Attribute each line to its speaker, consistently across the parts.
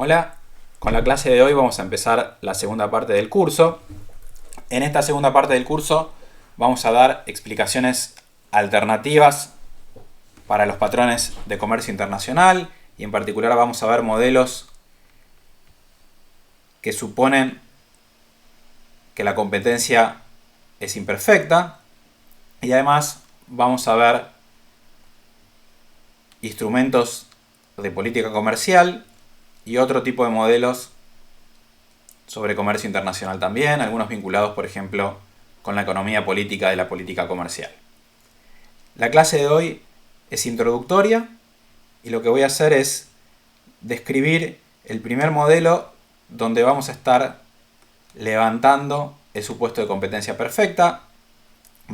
Speaker 1: Hola, con la clase de hoy vamos a empezar la segunda parte del curso. En esta segunda parte del curso vamos a dar explicaciones alternativas para los patrones de comercio internacional y en particular vamos a ver modelos que suponen que la competencia es imperfecta y además vamos a ver instrumentos de política comercial y otro tipo de modelos sobre comercio internacional también, algunos vinculados, por ejemplo, con la economía política de la política comercial. La clase de hoy es introductoria y lo que voy a hacer es describir el primer modelo donde vamos a estar levantando el supuesto de competencia perfecta.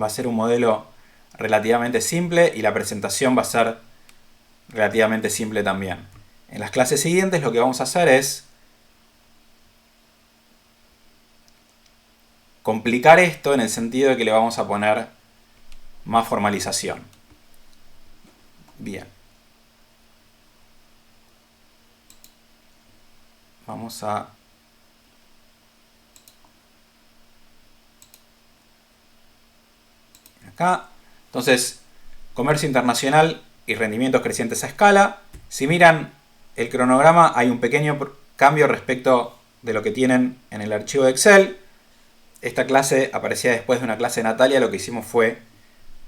Speaker 1: Va a ser un modelo relativamente simple y la presentación va a ser relativamente simple también. En las clases siguientes lo que vamos a hacer es complicar esto en el sentido de que le vamos a poner más formalización. Bien. Vamos a acá. Entonces, comercio internacional y rendimientos crecientes a escala. Si miran el cronograma, hay un pequeño cambio respecto de lo que tienen en el archivo de Excel. Esta clase aparecía después de una clase de Natalia, lo que hicimos fue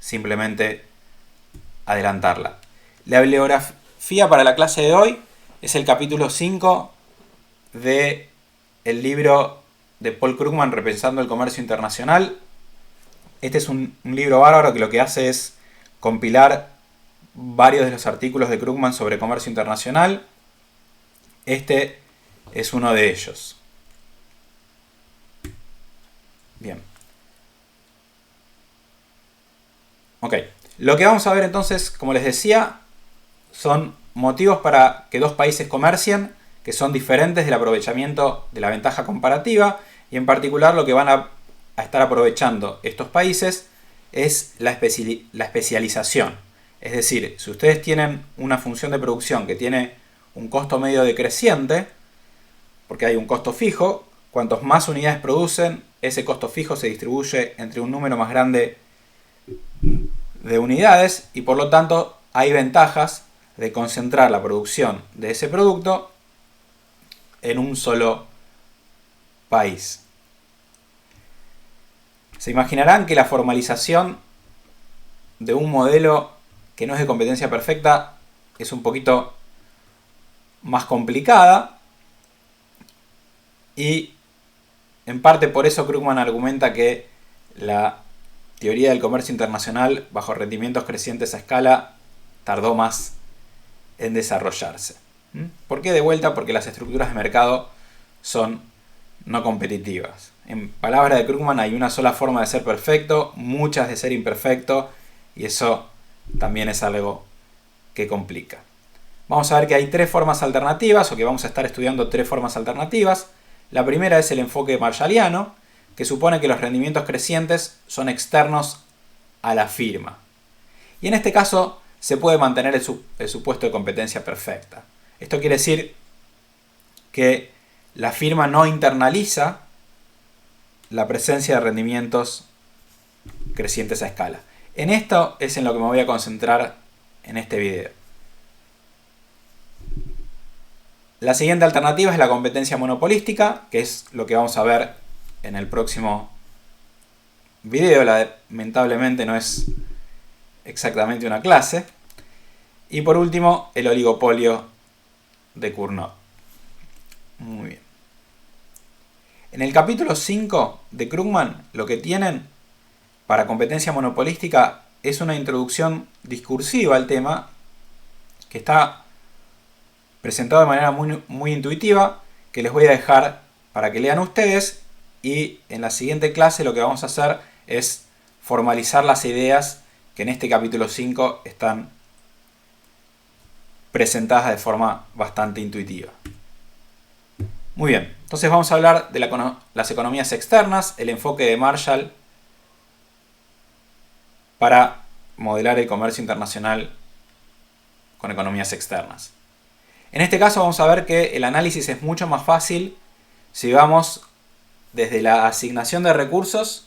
Speaker 1: simplemente adelantarla. La bibliografía para la clase de hoy es el capítulo 5 del libro de Paul Krugman, Repensando el Comercio Internacional. Este es un libro bárbaro que lo que hace es compilar varios de los artículos de Krugman sobre comercio internacional. Este es uno de ellos. Bien. Ok. Lo que vamos a ver entonces, como les decía, son motivos para que dos países comercien que son diferentes del aprovechamiento de la ventaja comparativa y en particular lo que van a estar aprovechando estos países es la especialización. Es decir, si ustedes tienen una función de producción que tiene un costo medio decreciente, porque hay un costo fijo, cuantos más unidades producen, ese costo fijo se distribuye entre un número más grande de unidades y por lo tanto hay ventajas de concentrar la producción de ese producto en un solo país. Se imaginarán que la formalización de un modelo que no es de competencia perfecta es un poquito más complicada y en parte por eso Krugman argumenta que la teoría del comercio internacional bajo rendimientos crecientes a escala tardó más en desarrollarse. ¿Por qué? De vuelta, porque las estructuras de mercado son no competitivas. En palabras de Krugman hay una sola forma de ser perfecto, muchas de ser imperfecto y eso también es algo que complica. Vamos a ver que hay tres formas alternativas o que vamos a estar estudiando tres formas alternativas. La primera es el enfoque marshalliano, que supone que los rendimientos crecientes son externos a la firma. Y en este caso se puede mantener el supuesto de competencia perfecta. Esto quiere decir que la firma no internaliza la presencia de rendimientos crecientes a escala. En esto es en lo que me voy a concentrar en este video. La siguiente alternativa es la competencia monopolística, que es lo que vamos a ver en el próximo video. Lamentablemente no es exactamente una clase. Y por último, el oligopolio de Cournot. Muy bien. En el capítulo 5 de Krugman, lo que tienen para competencia monopolística es una introducción discursiva al tema que está presentado de manera muy intuitiva, que les voy a dejar para que lean ustedes y en la siguiente clase lo que vamos a hacer es formalizar las ideas que en este capítulo 5 están presentadas de forma bastante intuitiva. Muy bien, entonces vamos a hablar de las economías externas, el enfoque de Marshall para modelar el comercio internacional con economías externas. En este caso vamos a ver que el análisis es mucho más fácil si vamos desde la asignación de recursos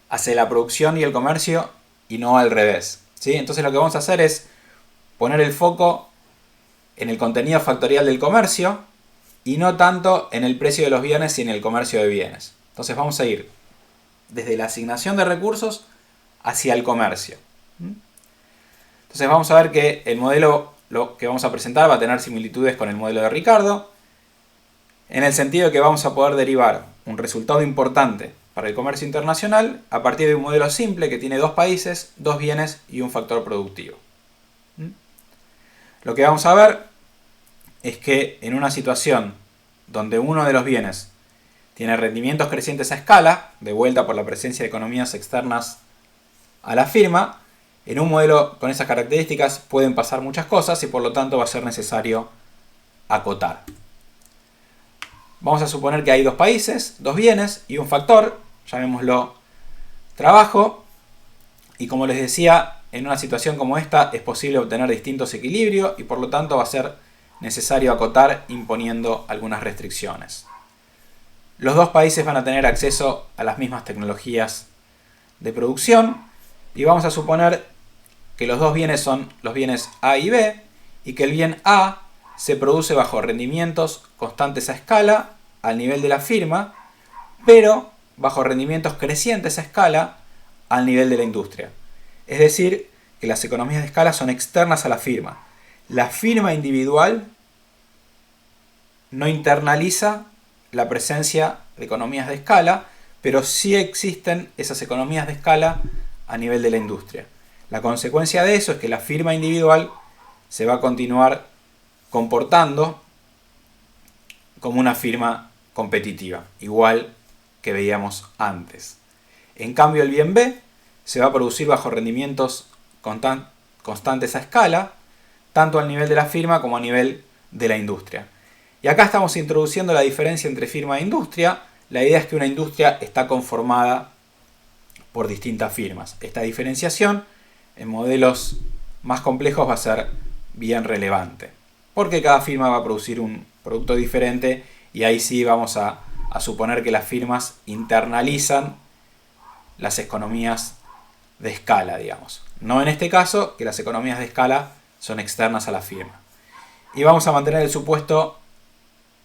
Speaker 1: hacia la producción y el comercio y no al revés, ¿sí? Entonces lo que vamos a hacer es poner el foco en el contenido factorial del comercio y no tanto en el precio de los bienes y en el comercio de bienes. Entonces vamos a ir desde la asignación de recursos hacia el comercio. Entonces vamos a ver que el modelo lo que vamos a presentar va a tener similitudes con el modelo de Ricardo, en el sentido de que vamos a poder derivar un resultado importante para el comercio internacional a partir de un modelo simple que tiene dos países, dos bienes y un factor productivo. Lo que vamos a ver es que en una situación donde uno de los bienes tiene rendimientos crecientes a escala, de vuelta por la presencia de economías externas a la firma, en un modelo con esas características pueden pasar muchas cosas y por lo tanto va a ser necesario acotar. Vamos a suponer que hay dos países, dos bienes y un factor, llamémoslo trabajo, y como les decía, en una situación como esta es posible obtener distintos equilibrios y por lo tanto va a ser necesario acotar imponiendo algunas restricciones. Los dos países van a tener acceso a las mismas tecnologías de producción y vamos a suponer que los dos bienes son los bienes A y B y que el bien A se produce bajo rendimientos constantes a escala al nivel de la firma, pero bajo rendimientos crecientes a escala al nivel de la industria. Es decir, que las economías de escala son externas a la firma. La firma individual no internaliza la presencia de economías de escala, pero sí existen esas economías de escala a nivel de la industria. La consecuencia de eso es que la firma individual se va a continuar comportando como una firma competitiva, igual que veíamos antes. En cambio, el bien B se va a producir bajo rendimientos constantes a escala, tanto al nivel de la firma como a nivel de la industria. Y acá estamos introduciendo la diferencia entre firma e industria. La idea es que una industria está conformada por distintas firmas. Esta diferenciación en modelos más complejos va a ser bien relevante, porque cada firma va a producir un producto diferente y ahí sí vamos a suponer que las firmas internalizan las economías de escala, digamos. No en este caso, que las economías de escala son externas a la firma. Y vamos a mantener el supuesto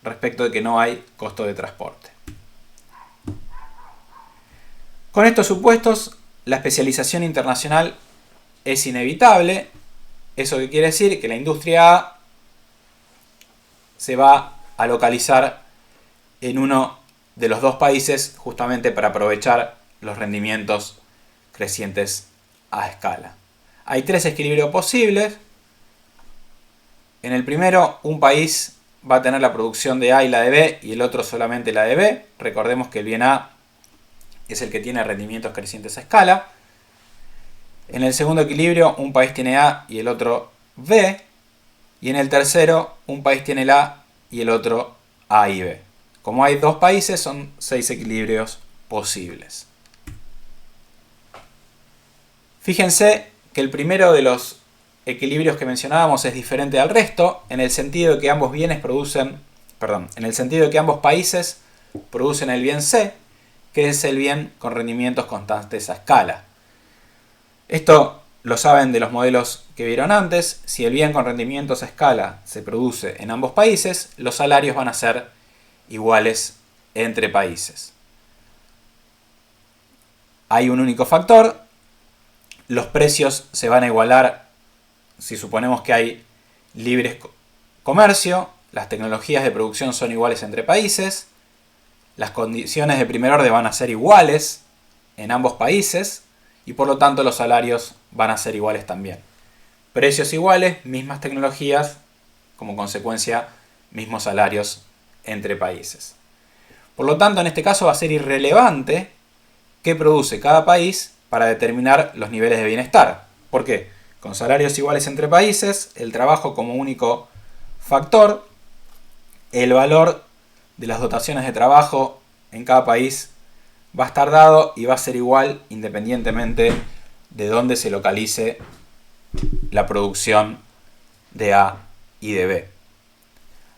Speaker 1: respecto de que no hay costo de transporte. Con estos supuestos, la especialización internacional es inevitable. ¿Eso qué quiere decir? Que la industria A se va a localizar en uno de los dos países justamente para aprovechar los rendimientos crecientes a escala. Hay tres equilibrios posibles. En el primero, un país va a tener la producción de A y la de B y el otro solamente la de B. Recordemos que el bien A es el que tiene rendimientos crecientes a escala. En el segundo equilibrio, un país tiene A y el otro B. Y en el tercero, un país tiene el A y el otro A y B. Como hay dos países, son 6 equilibrios posibles. Fíjense que el primero de los equilibrios que mencionábamos es diferente al resto, en el sentido de que ambos países producen el bien C, que es el bien con rendimientos constantes a escala. Esto lo saben de los modelos que vieron antes. Si el bien con rendimientos a escala se produce en ambos países, los salarios van a ser iguales entre países. Hay un único factor. Los precios se van a igualar si suponemos que hay libre comercio. Las tecnologías de producción son iguales entre países. Las condiciones de primer orden van a ser iguales en ambos países. Y por lo tanto los salarios van a ser iguales también. Precios iguales, mismas tecnologías, como consecuencia mismos salarios entre países. Por lo tanto, en este caso va a ser irrelevante qué produce cada país para determinar los niveles de bienestar. ¿Por qué? Con salarios iguales entre países, el trabajo como único factor, el valor de las dotaciones de trabajo en cada país va a estar dado y va a ser igual independientemente de dónde se localice la producción de A y de B.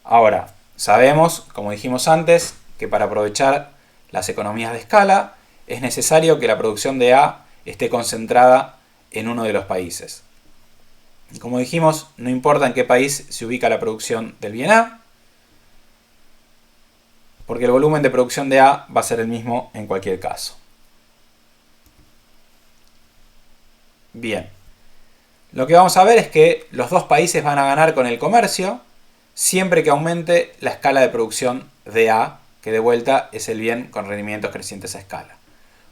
Speaker 1: Ahora, sabemos, como dijimos antes, que para aprovechar las economías de escala es necesario que la producción de A esté concentrada en uno de los países. Y como dijimos, no importa en qué país se ubica la producción del bien A, porque el volumen de producción de A va a ser el mismo en cualquier caso. Bien, lo que vamos a ver es que los dos países van a ganar con el comercio siempre que aumente la escala de producción de A, que de vuelta es el bien con rendimientos crecientes a escala.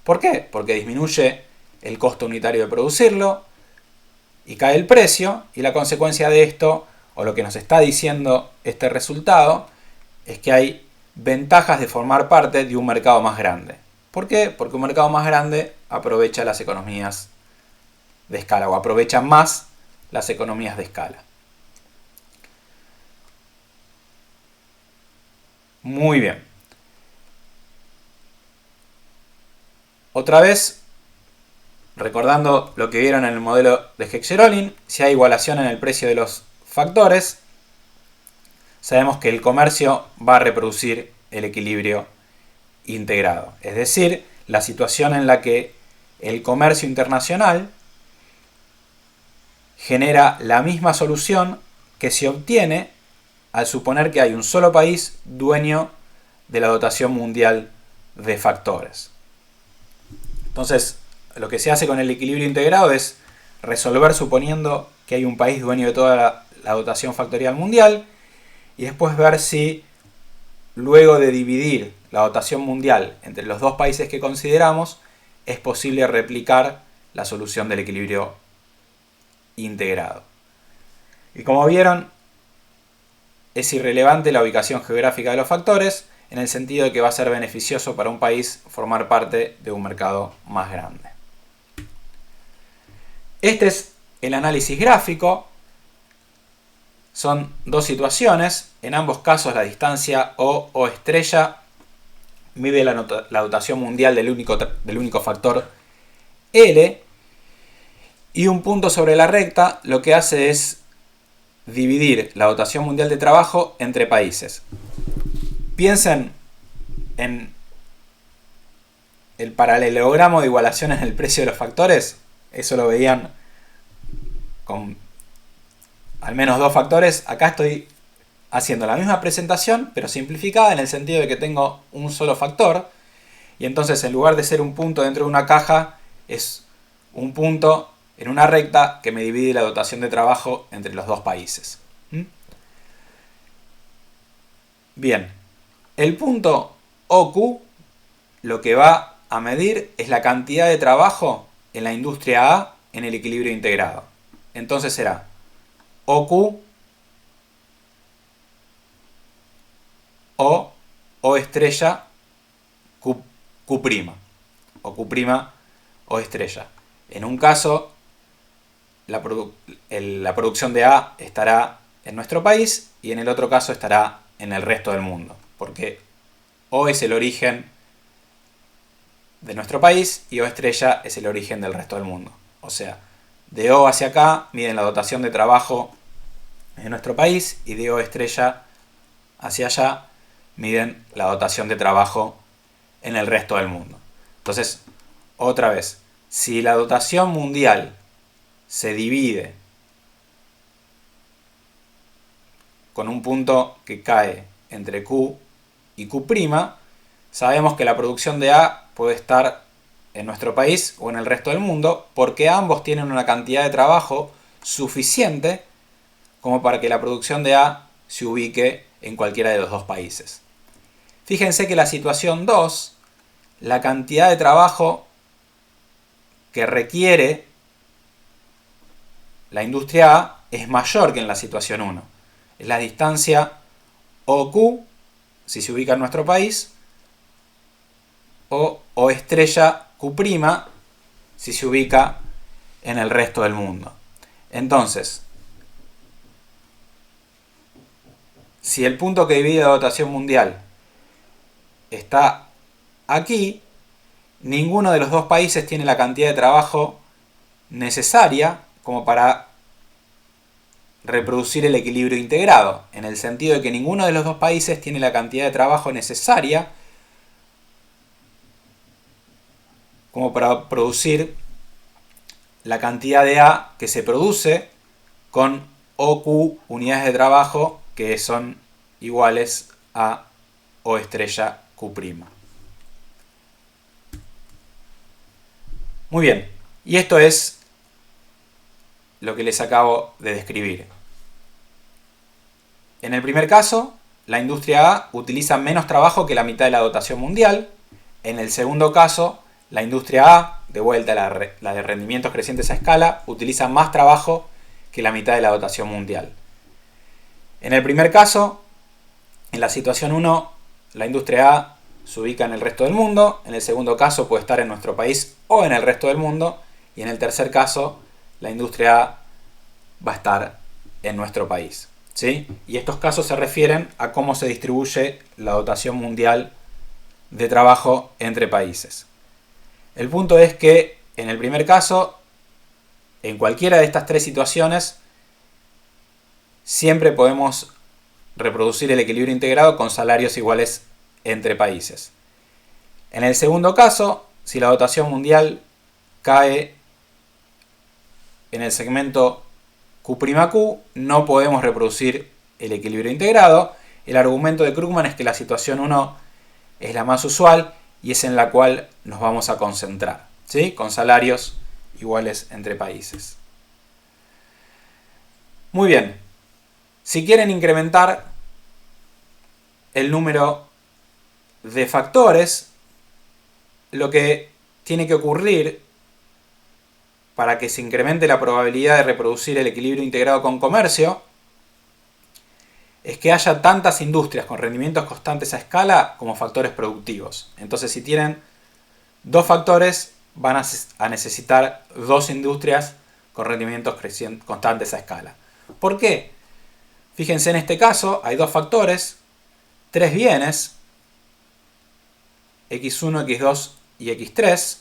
Speaker 1: ¿Por qué? Porque disminuye el costo unitario de producirlo y cae el precio, y la consecuencia de esto, o lo que nos está diciendo este resultado, es que hay ventajas de formar parte de un mercado más grande. ¿Por qué? Porque un mercado más grande aprovecha las economías de escala o aprovecha más las economías de escala. Muy bien. Otra vez, recordando lo que vieron en el modelo de Heck-Sherolin, si hay igualación en el precio de los factores, sabemos que el comercio va a reproducir el equilibrio integrado. Es decir, la situación en la que el comercio internacional genera la misma solución que se obtiene al suponer que hay un solo país dueño de la dotación mundial de factores. Entonces, lo que se hace con el equilibrio integrado es resolver suponiendo que hay un país dueño de toda la dotación factorial mundial y después ver si luego de dividir la dotación mundial entre los dos países que consideramos es posible replicar la solución del equilibrio integrado. Y como vieron, es irrelevante la ubicación geográfica de los factores en el sentido de que va a ser beneficioso para un país formar parte de un mercado más grande. Este es el análisis gráfico. Son dos situaciones. En ambos casos la distancia O estrella mide la dotación mundial del único factor L. Y un punto sobre la recta lo que hace es dividir la dotación mundial de trabajo entre países. Piensen en el paralelogramo de igualación en el precio de los factores. Eso lo veían con al menos dos factores. Acá estoy haciendo la misma presentación, pero simplificada en el sentido de que tengo un solo factor. Y entonces en lugar de ser un punto dentro de una caja, es un punto en una recta que me divide la dotación de trabajo entre los dos países. Bien, el punto OQ lo que va a medir es la cantidad de trabajo en la industria A en el equilibrio integrado. Entonces será OQ O estrella Q', o Q' O estrella. En un caso, la producción de A estará en nuestro país y en el otro caso estará en el resto del mundo, porque O es el origen de nuestro país y O estrella es el origen del resto del mundo. O sea, de O hacia acá miden la dotación de trabajo en nuestro país y de O estrella hacia allá miden la dotación de trabajo en el resto del mundo. Entonces, otra vez, si la dotación mundial se divide con un punto que cae entre Q y Q', sabemos que la producción de A puede estar en nuestro país o en el resto del mundo porque ambos tienen una cantidad de trabajo suficiente como para que la producción de A se ubique en cualquiera de los dos países. Fíjense que la situación 2, la cantidad de trabajo que requiere la industria A es mayor que en la situación 1. Es la distancia OQ, si se ubica en nuestro país, o O estrella Q', si se ubica en el resto del mundo. Entonces, si el punto que divide la dotación mundial está aquí, ninguno de los dos países tiene la cantidad de trabajo necesaria como para reproducir el equilibrio integrado, en el sentido de que ninguno de los dos países tiene la cantidad de trabajo necesaria como para producir la cantidad de A que se produce con OQ unidades de trabajo que son iguales a O estrella Q'. Muy bien, y esto es lo que les acabo de describir. En el primer caso, la industria A utiliza menos trabajo que la mitad de la dotación mundial. En el segundo caso, la industria A, de vuelta la de rendimientos crecientes a escala, utiliza más trabajo que la mitad de la dotación mundial. En el primer caso, en la situación 1, la industria A se ubica en el resto del mundo. En el segundo caso puede estar en nuestro país o en el resto del mundo. Y en el tercer caso, la industria A va a estar en nuestro país, ¿sí? Y estos casos se refieren a cómo se distribuye la dotación mundial de trabajo entre países. El punto es que en el primer caso, en cualquiera de estas tres situaciones, siempre podemos reproducir el equilibrio integrado con salarios iguales entre países. En el segundo caso, si la dotación mundial cae en el segmento Q'Q, no podemos reproducir el equilibrio integrado. El argumento de Krugman es que la situación 1 es la más usual y es en la cual nos vamos a concentrar, ¿sí? Con salarios iguales entre países. Muy bien. Si quieren incrementar el número de factores, lo que tiene que ocurrir para que se incremente la probabilidad de reproducir el equilibrio integrado con comercio es que haya tantas industrias con rendimientos constantes a escala como factores productivos. Entonces, si tienen dos factores, van a necesitar dos industrias con rendimientos constantes a escala. ¿Por qué? Fíjense, en este caso hay dos factores, tres bienes, X1, X2 y X3.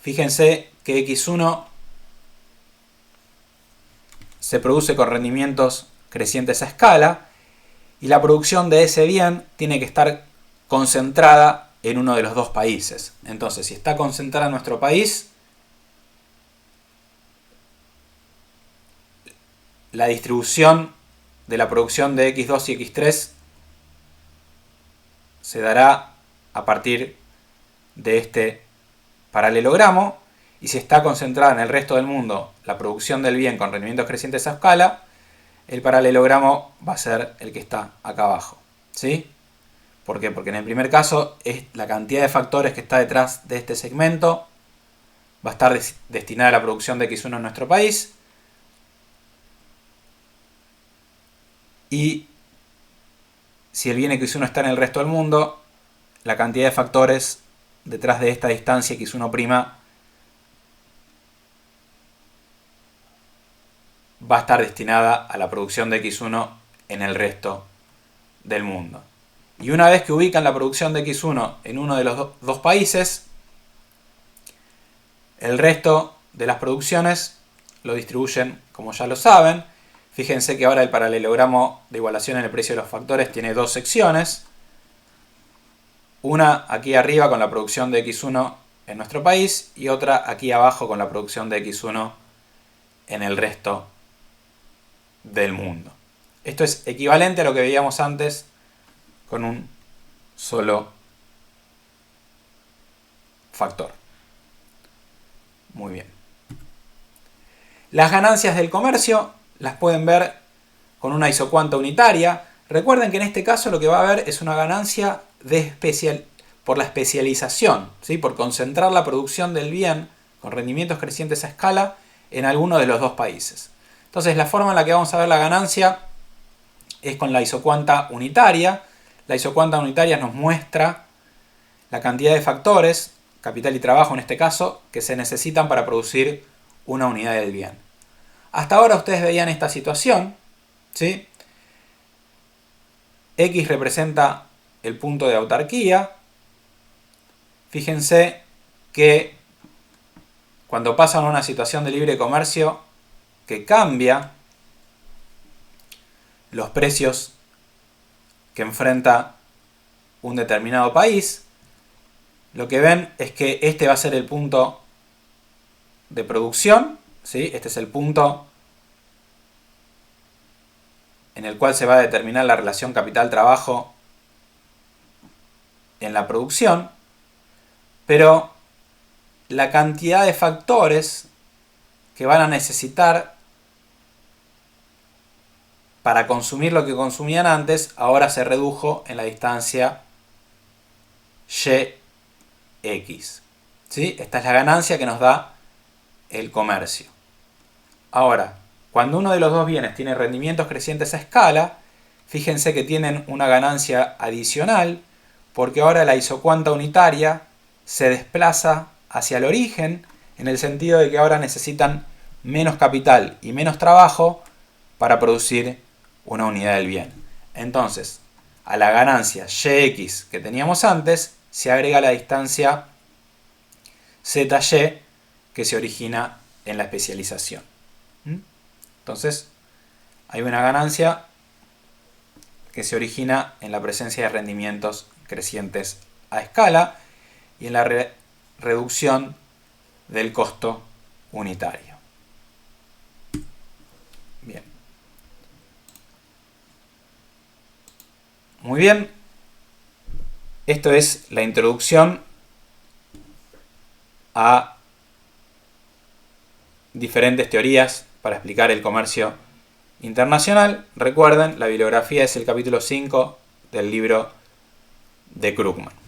Speaker 1: Fíjense que X1 se produce con rendimientos crecientes a escala y la producción de ese bien tiene que estar concentrada en uno de los dos países. Entonces, si está concentrada en nuestro país, la distribución de la producción de X2 y X3 se dará a partir de este paralelogramo, y si está concentrada en el resto del mundo la producción del bien con rendimientos crecientes a escala, el paralelogramo va a ser el que está acá abajo, ¿sí? ¿Por qué? Porque en el primer caso es la cantidad de factores que está detrás de este segmento va a estar destinada a la producción de X1 en nuestro país, y si el bien X1 está en el resto del mundo, la cantidad de factores detrás de esta distancia X1' va a estar destinada a la producción de X1 en el resto del mundo. Y una vez que ubican la producción de X1 en uno de los dos países, el resto de las producciones lo distribuyen como ya lo saben. Fíjense que ahora el paralelogramo de igualación en el precio de los factores tiene dos secciones. Una aquí arriba con la producción de X1 en nuestro país y otra aquí abajo con la producción de X1 en el resto del mundo. Esto es equivalente a lo que veíamos antes con un solo factor. Muy bien. Las ganancias del comercio las pueden ver con una isocuanta unitaria. Recuerden que en este caso lo que va a haber es una ganancia por la especialización, ¿sí? Por concentrar la producción del bien con rendimientos crecientes a escala en alguno de los dos países. Entonces, la forma en la que vamos a ver la ganancia es con la isocuanta unitaria. La isocuanta unitaria nos muestra la cantidad de factores, capital y trabajo en este caso, que se necesitan para producir una unidad del bien. Hasta ahora ustedes veían esta situación, ¿sí? X representa el punto de autarquía. Fíjense que cuando pasan a una situación de libre comercio que cambia los precios que enfrenta un determinado país, lo que ven es que este va a ser el punto de producción, ¿sí? Este es el punto en el cual se va a determinar la relación capital-trabajo en la producción, pero la cantidad de factores que van a necesitar para consumir lo que consumían antes, ahora se redujo en la distancia YX. ¿Sí? Esta es la ganancia que nos da el comercio. Ahora, cuando uno de los dos bienes tiene rendimientos crecientes a escala, fíjense que tienen una ganancia adicional, porque ahora la isocuanta unitaria se desplaza hacia el origen, en el sentido de que ahora necesitan menos capital y menos trabajo para producir una unidad del bien. Entonces, a la ganancia YX que teníamos antes, se agrega la distancia ZY que se origina en la especialización. Entonces, hay una ganancia que se origina en la presencia de rendimientos crecientes a escala y en la reducción del costo unitario. Bien. Muy bien. Esto es la introducción a diferentes teorías para explicar el comercio internacional. Recuerden, la bibliografía es el capítulo 5 del libro de Krugman.